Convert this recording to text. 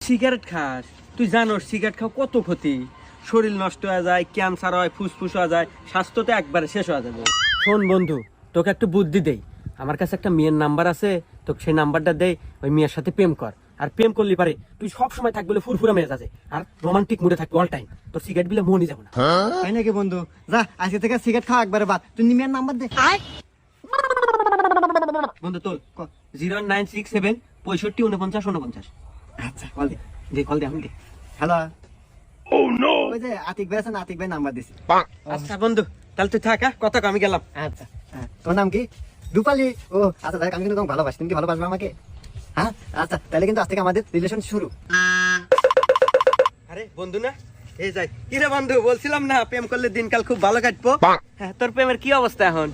Cigarette খাস, তুই জানোস সিগারেট খাও কত ক্ষতি, শরীর নষ্ট হয়ে যায়, ক্যান্সার হয়, ফুসফুস হয়ে যায়, স্বাস্থ্য তো একবারে শেষ হয়ে যাবে। শোন বন্ধু, তোকে একটু বুদ্ধি দেই, আমার কাছে একটা মেয়ের নাম্বার আছে, তোকে সেই নাম্বারটা দেই, ওই মেয়ের সাথে প্রেম কর। আর প্রেম করলি পারে তুই সব সময় থাকবি ফুরফুরা মেয়ে আছে, আর রোমান্টিক মুডে থাকবি অল টাইম, তোর সিগারেট বিলে মনই যাবে না। তাই নাকি বন্ধু? যা আজকে থেকে সিগারেট খাওয়া একবারে বাদ, তুই নিমিয়ার নাম্বার দে। বন্ধু তোর 0967 65 49 49। আচ্ছা কল দে। কল দে, আমি দে। হ্যালো। ওই যে আতিক ভাই আছে না, আতিক ভাই নাম্বার দিছি। আচ্ছা বন্ধু, তাহলে তুই থাক, কথা আমি গেলাম। আচ্ছা তোর নাম কি? রূপালী। ও আচ্ছা দেখ, আমি কিন্তু তোমাকে ভালোবাসি, তুমি কি ভালোবাসবে আমাকে? হ্যাঁ আচ্ছা, তাহলে কিন্তু আজ থেকে আমাদের রিলেশন শুরু। আরে বন্ধু না, এই যাই। কি রে বন্ধু, বলছিলাম না প্রেম করলে দিনকাল খুব ভালো কাটবো। হ্যাঁ, তোর প্রেমের কি অবস্থা এখন?